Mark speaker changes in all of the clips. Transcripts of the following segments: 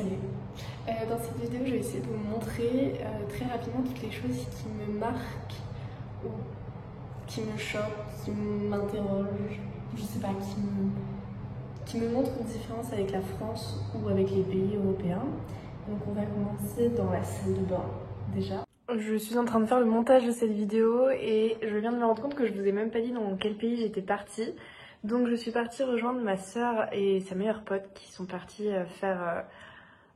Speaker 1: Salut. Dans cette vidéo, je vais essayer de vous montrer très rapidement toutes les choses qui me marquent ou qui me choquent, qui m'interrogent, je sais pas, qui me montrent une différence avec la France ou avec les pays européens. Donc on va commencer dans la salle de bain déjà. Je suis en train de faire le montage de cette vidéo et je viens de me rendre compte que je vous ai même pas dit dans quel pays j'étais partie. Donc je suis partie rejoindre ma sœur et sa meilleure pote qui sont parties faire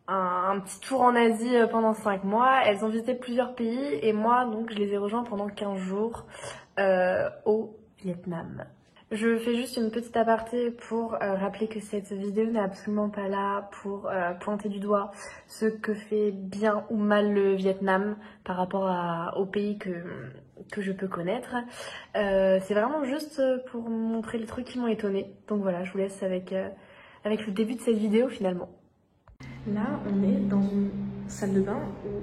Speaker 1: un petit tour en Asie pendant 5 mois. Elles ont visité plusieurs pays et moi donc je les ai rejoints pendant 15 jours au Vietnam. Je fais juste une petite aparté pour rappeler que cette vidéo n'est absolument pas là pour pointer du doigt ce que fait bien ou mal le Vietnam par rapport au pays que je peux connaître. C'est vraiment juste pour montrer les trucs qui m'ont étonnée. Donc voilà, je vous laisse avec le début de cette vidéo finalement. Là, on est dans une salle de bain où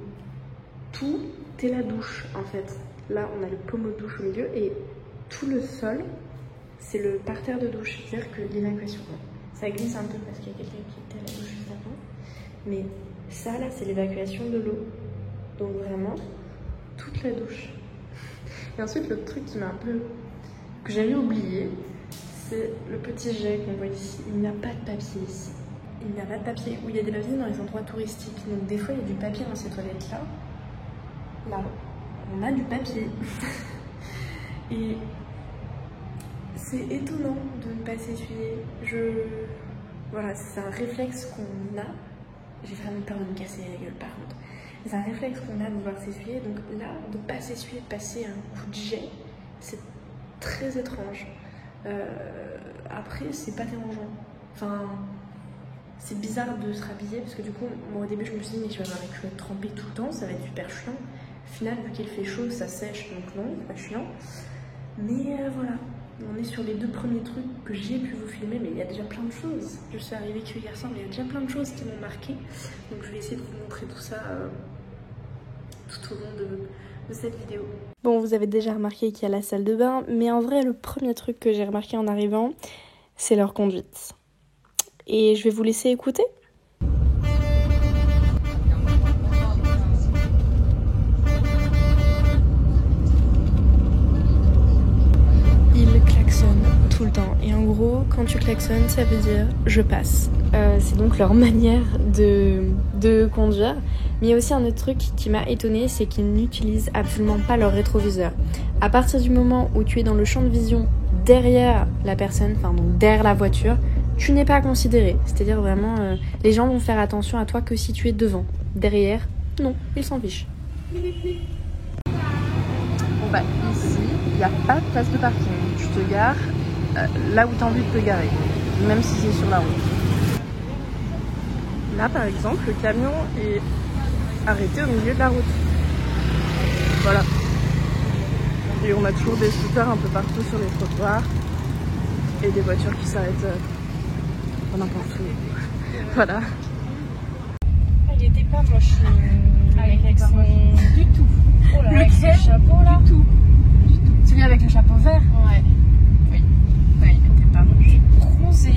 Speaker 1: tout est la douche en fait. Là, on a le pommeau de douche au milieu et tout le sol, c'est le parterre de douche. C'est-à-dire que l'évacuation, ça glisse un peu parce qu'il y a quelqu'un qui était à la douche juste avant. Mais ça, là, c'est l'évacuation de l'eau. Donc vraiment, toute la douche. Et ensuite, le truc qui m'a un peu... que j'avais oublié, c'est le petit jet qu'on voit ici. Il n'y a pas de papier ici. Il n'y a pas de papier. Où il y a des papiers dans les endroits touristiques. Donc des fois, il y a du papier dans ces toilettes-là. Là, on a du papier. Et c'est étonnant de ne pas s'essuyer. Voilà, c'est un réflexe qu'on a. J'ai vraiment peur de me casser la gueule par contre. C'est un réflexe qu'on a de vouloir s'essuyer. Donc là, de ne pas s'essuyer, de passer un coup de jet, c'est très étrange. Après, c'est pas dérangeant. Enfin, c'est bizarre de se rhabiller parce que du coup, moi au début, je me suis dit, mais je vais avoir les culottes trempées tout le temps, ça va être super chiant. Au final, vu qu'il fait chaud, ça sèche, donc non, c'est pas chiant. Mais voilà, on est sur les 2 premiers trucs que j'ai pu vous filmer, mais il y a déjà plein de choses. Je suis arrivée que hier soir, mais il y a déjà plein de choses qui m'ont marqué. Donc je vais essayer de vous montrer tout ça tout au long de cette vidéo. Bon, vous avez déjà remarqué qu'il y a la salle de bain, mais en vrai, le premier truc que j'ai remarqué en arrivant, c'est leur conduite. Et je vais vous laisser écouter. Tout le temps. Et en gros, quand tu klaxonnes, ça veut dire je passe. C'est donc leur manière de conduire. Mais il y a aussi un autre truc qui m'a étonnée, c'est qu'ils n'utilisent absolument pas leur rétroviseur. À partir du moment où tu es dans le champ de vision derrière la personne, enfin donc derrière la voiture, tu n'es pas considéré. C'est-à-dire vraiment, les gens vont faire attention à toi que si tu es devant. Derrière, non, ils s'en fichent. Bon bah ici, il n'y a pas de place de parking. Tu te gares là où tu as envie de te garer, même si c'est sur la route. Là par exemple, le camion est arrêté au milieu de la route. Voilà. Et on a toujours des scooters un peu partout sur les trottoirs et des voitures qui s'arrêtent n'importe où. Voilà.
Speaker 2: Il était pas moche avec son... Du tout. Oh là, avec ce chapeau là. Du tout. Celui avec le chapeau vert. Ouais. Oui. Ouais, il était pas moche. Bronzé.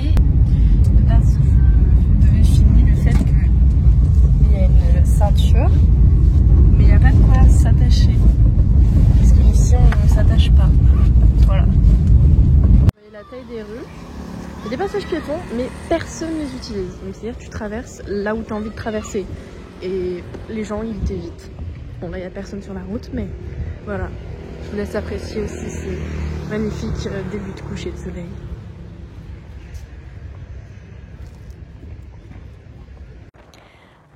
Speaker 2: Là, je devais filmer le fait qu'il y a une ceinture, mais il n'y a pas de quoi s'attacher. Parce qu'ici on ne s'attache pas. Voilà.
Speaker 1: Vous voyez la taille des rues. Il y a des passages piétons, mais personne ne les utilise. Donc c'est-à-dire que tu traverses là où tu as envie de traverser. Et les gens, ils t'évitent. Bon, là, il n'y a personne sur la route, mais voilà. Je vous laisse apprécier aussi ces magnifiques débuts de coucher de soleil.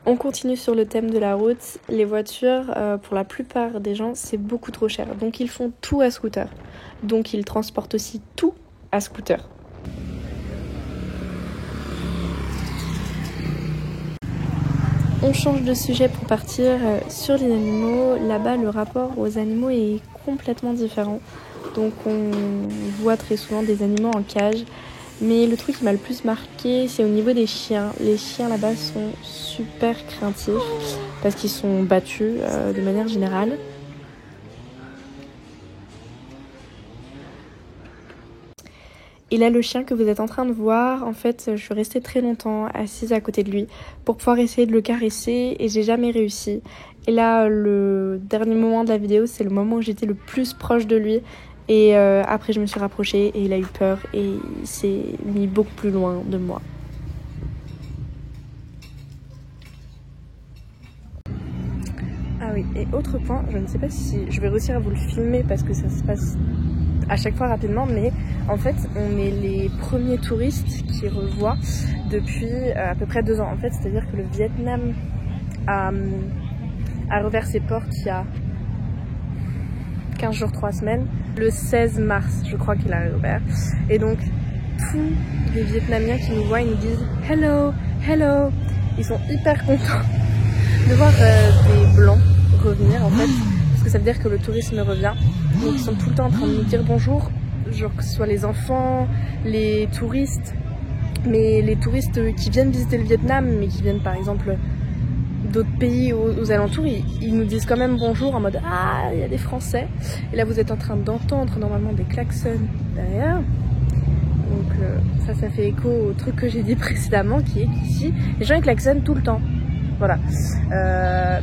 Speaker 1: On continue sur le thème de la route. Les voitures, pour la plupart des gens, c'est beaucoup trop cher. Donc ils font tout à scooter. Donc ils transportent aussi tout à scooter. On change de sujet pour partir sur les animaux. Là-bas, le rapport aux animaux est complètement différent. Donc on voit très souvent des animaux en cage. Mais le truc qui m'a le plus marqué, c'est au niveau des chiens. Les chiens là-bas sont super craintifs parce qu'ils sont battus de manière générale. Et là, le chien que vous êtes en train de voir, en fait, je suis restée très longtemps assise à côté de lui pour pouvoir essayer de le caresser et j'ai jamais réussi. Et là, le dernier moment de la vidéo, c'est le moment où j'étais le plus proche de lui. Et après, je me suis rapprochée et il a eu peur et il s'est mis beaucoup plus loin de moi. Ah oui, et autre point, je ne sais pas si je vais réussir à vous le filmer parce que ça se passe à chaque fois rapidement, mais en fait on est les premiers touristes qui revoient depuis à peu près 2 ans. En fait, c'est-à-dire que le Vietnam a rouvert ses portes il y a 15 jours, 3 semaines. Le 16 mars, je crois qu'il a réouvert. Et donc, tous les Vietnamiens qui nous voient, ils nous disent « Hello, hello ». Ils sont hyper contents de voir des Blancs revenir, en fait, parce que ça veut dire que le tourisme revient. Donc, ils sont tout le temps en train de nous dire bonjour, genre que ce soit les enfants, les touristes, mais les touristes qui viennent visiter le Vietnam, mais qui viennent par exemple d'autres pays aux alentours, ils nous disent quand même bonjour en mode ah, il y a des Français. Et là vous êtes en train d'entendre normalement des klaxons derrière. Donc ça fait écho au truc que j'ai dit précédemment, qui est qu'ici les gens ils klaxonnent tout le temps. Voilà.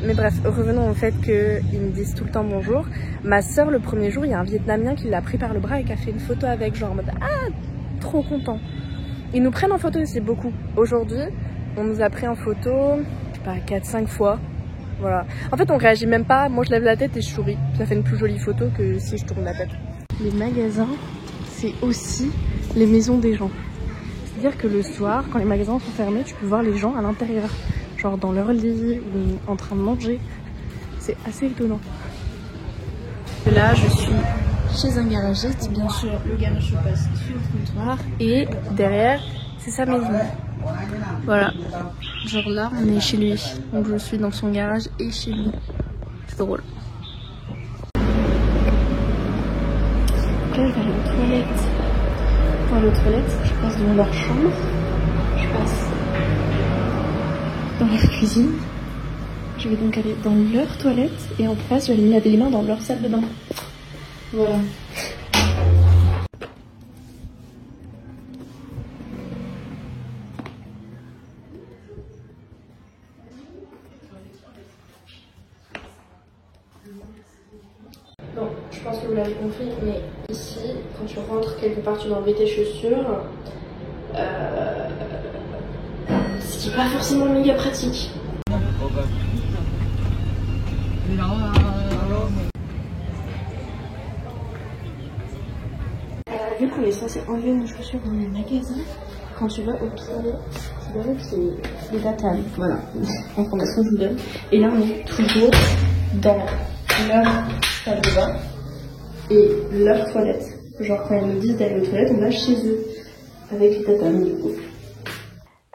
Speaker 1: Mais bref, revenons au fait qu'ils me disent tout le temps bonjour. Ma soeur, le premier jour, il y a un Vietnamien qui l'a pris par le bras et qui a fait une photo avec, genre en mode ah, trop content. Ils nous prennent en photo aussi beaucoup. Aujourd'hui, on nous a pris en photo 4-5 fois, voilà. En fait on réagit même pas, moi je lève la tête et je souris, ça fait une plus jolie photo que si je tourne la tête. Les magasins, c'est aussi les maisons des gens. C'est-à-dire que le soir, quand les magasins sont fermés, tu peux voir les gens à l'intérieur, genre dans leur lit ou en train de manger. C'est assez étonnant. Là je suis chez un garagiste, bien sûr le garage se passe sur le trottoir et derrière c'est sa maison. Voilà, genre là on est chez lui, donc je suis dans son garage et chez lui. C'est drôle. Donc là je vais aller aux toilettes. Dans les toilettes, je passe devant leur chambre, je passe dans leur cuisine. Je vais donc aller dans leur toilette et en face je vais aller me laver les mains dans leur salle de bain. Voilà. Bon, je pense que vous l'avez compris, mais ici, quand tu rentres quelque part, tu dois enlever tes chaussures. Ce qui n'est pas forcément méga pratique. Vu qu'on est censé enlever nos chaussures dans les magasins, quand tu vas au pied, tu dois mettre les tatanes. Voilà, information que je vous donne. Et là, on est toujours dans leur salle de bain et leur toilette. Genre quand ils nous disent d'aller aux toilettes, on va chez eux avec les tatanes du coup.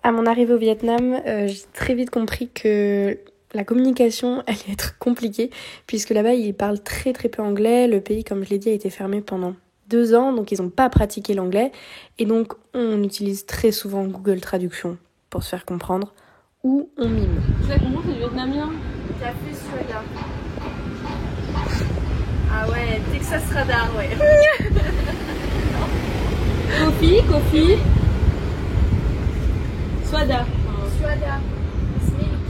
Speaker 1: À mon arrivée au Vietnam, j'ai très vite compris que la communication allait être compliquée puisque là-bas ils parlent très très peu anglais. Le pays, comme je l'ai dit, a été fermé pendant 2 ans, donc ils n'ont pas pratiqué l'anglais et donc on utilise très souvent Google Traduction pour se faire comprendre ou on mime.
Speaker 2: Tu sais comment c'est vietnamien?
Speaker 1: Café Suada. Ah ouais, Texas Radar, ouais.
Speaker 2: Coffee. Suada.
Speaker 1: Suada. Milk.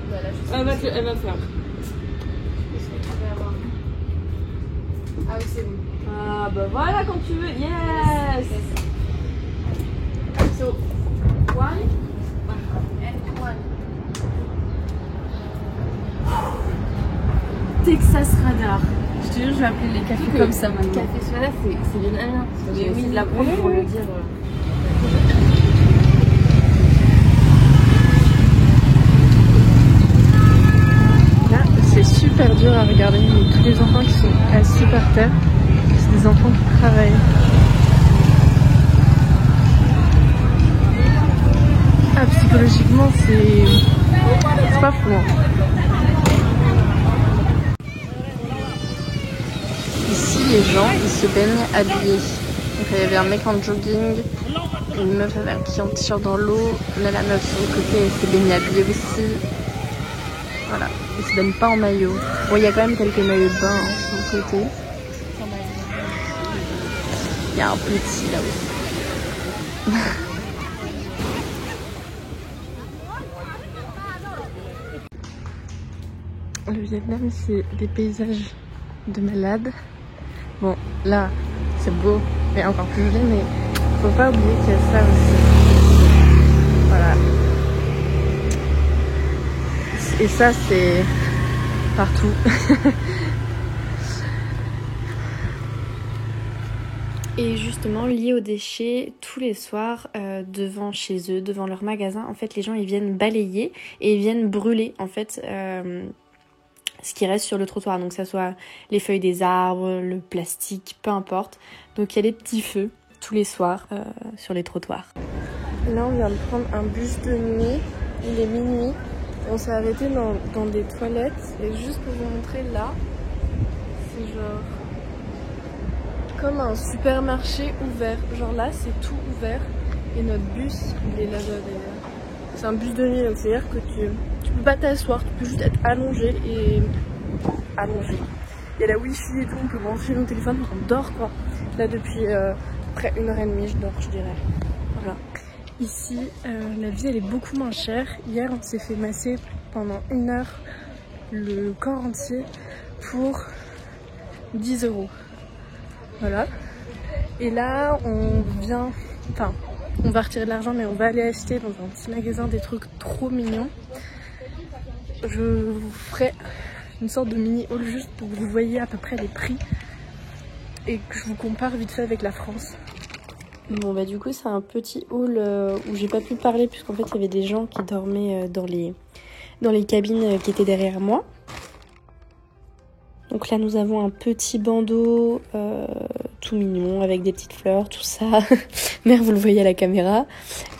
Speaker 1: Voilà, je sais.
Speaker 2: Elle va faire.
Speaker 1: Qu'est-ce que tu vas avoir? Ah oui, c'est bon.
Speaker 2: Ah bah voilà quand tu veux. Yes.
Speaker 1: So, one and one. Texas Radar.
Speaker 2: Je te jure, je vais appeler les cafés comme ça maintenant.
Speaker 1: Café Suada, c'est vietnamien.
Speaker 2: Mais oui,
Speaker 1: de la prendre pour le dire. Là, c'est super dur à regarder. Tous les enfants qui sont assis par terre, c'est des enfants qui travaillent. Ah, psychologiquement, c'est pas fou. Hein. Ici, les gens, ils se baignent habillés. Donc, il y avait un mec en jogging, une meuf avec un petit t-shirt dans l'eau. Là, la meuf sur le côté, elle s'est baignée habillée aussi. Voilà, ils se baignent pas en maillot. Bon, il y a quand même quelques maillots de bain hein, sur le côté.
Speaker 2: Il y a un petit là aussi. Le Vietnam, c'est des paysages de malade. Bon, là, c'est beau, mais encore plus joli, mais faut pas oublier qu'il y a ça aussi. Voilà. Et ça, c'est partout. Et justement, lié aux déchets, tous les soirs, devant chez eux, devant leur magasin, en fait, les gens, ils viennent balayer et ils viennent brûler, en fait, ce qui reste sur le trottoir. Donc, que ça soit les feuilles des arbres, le plastique, peu importe. Donc, il y a des petits feux tous les soirs sur les trottoirs. Là, on vient de prendre un bus de nuit. Il est minuit. On s'est arrêté dans des toilettes. Et juste pour vous montrer, là, c'est genre comme un supermarché ouvert. Genre là, c'est tout ouvert. Et notre bus, il est là-bas d'ailleurs. C'est un bus de nuit, donc c'est-à-dire que tu peux pas t'asseoir, tu peux juste être allongé et allongé. Il y a la wifi et tout, on peut brancher nos téléphones, on dort quoi. Là depuis près 1h30, je dors, je dirais. Voilà. Ici, la vie elle est beaucoup moins chère. Hier, on s'est fait masser pendant 1 heure le corps entier pour 10 €. Voilà. Et là, on va retirer de l'argent, mais on va aller acheter dans un petit magasin des trucs trop mignons. Je vous ferai une sorte de mini haul juste pour que vous voyez à peu près les prix et que je vous compare vite fait avec la France. Bon bah du coup c'est un petit hall où j'ai pas pu parler puisqu'en fait il y avait des gens qui dormaient dans les cabines qui étaient derrière moi. Donc là nous avons un petit bandeau tout mignon avec des petites fleurs, tout ça. Mère, vous le voyez à la caméra.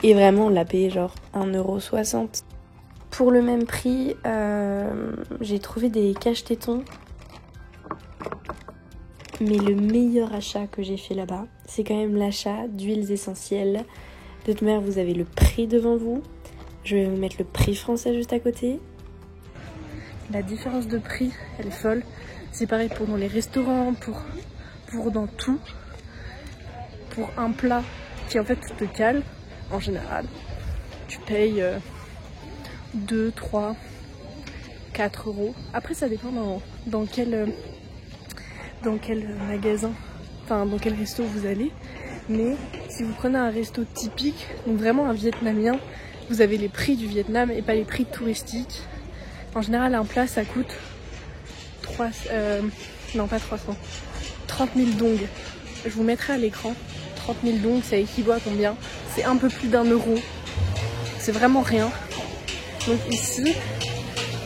Speaker 2: Et vraiment on l'a payé genre 1,60 €. Pour le même prix, j'ai trouvé des cache-tétons. Mais le meilleur achat que j'ai fait là-bas, c'est quand même l'achat d'huiles essentielles. De toute manière, vous avez le prix devant vous. Je vais vous mettre le prix français juste à côté. La différence de prix, elle est folle. C'est pareil pour dans les restaurants, pour dans tout. Pour un plat qui en fait te cale, en général, tu payes 2, 3, 4 €. Après ça dépend dans quel magasin, enfin dans quel resto vous allez. Mais si vous prenez un resto typique, donc vraiment un vietnamien, vous avez les prix du Vietnam et pas les prix touristiques. En général un plat ça coûte 30 000 dong. Je vous mettrai à l'écran. 30 000 dong, ça équivaut à combien? C'est un peu plus d'1 €. C'est vraiment rien. Donc ici,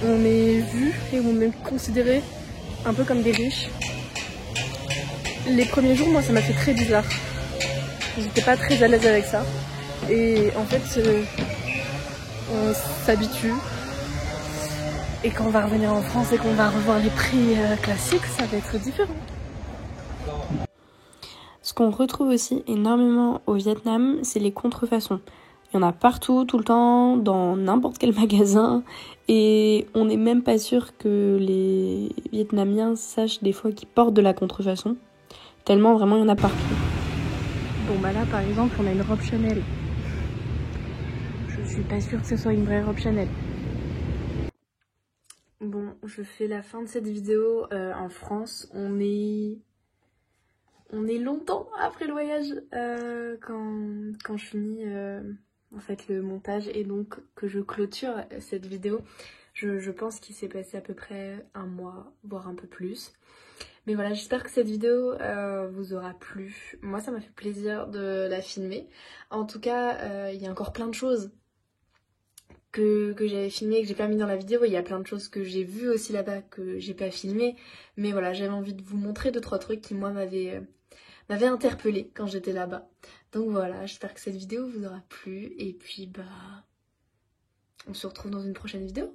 Speaker 2: on est vu et on est considéré un peu comme des riches. Les premiers jours, moi, ça m'a fait très bizarre. J'étais pas très à l'aise avec ça. Et en fait, on s'habitue. Et quand on va revenir en France et qu'on va revoir les prix classiques, ça va être différent. Ce qu'on retrouve aussi énormément au Vietnam, c'est les contrefaçons. Il y en a partout, tout le temps, dans n'importe quel magasin. Et on n'est même pas sûr que les Vietnamiens sachent des fois qu'ils portent de la contrefaçon. Tellement vraiment il y en a partout. Bon bah là par exemple on a une robe Chanel. Je suis pas sûre que ce soit une vraie robe Chanel. Bon, je fais la fin de cette vidéo en France. On est longtemps après le voyage quand je finis en fait le montage et donc que je clôture cette vidéo. Je pense qu'il s'est passé à peu près 1 mois, voire un peu plus. Mais voilà, j'espère que cette vidéo vous aura plu. Moi, ça m'a fait plaisir de la filmer. En tout cas, il y a encore plein de choses que j'avais filmées et que j'ai pas mis dans la vidéo. Il y a plein de choses que j'ai vues aussi là-bas que j'ai pas filmées. Mais voilà, j'avais envie de vous montrer 2-3 trucs qui, moi, m'avaient interpellée quand j'étais là-bas. Donc voilà, j'espère que cette vidéo vous aura plu. Et puis, bah, on se retrouve dans une prochaine vidéo.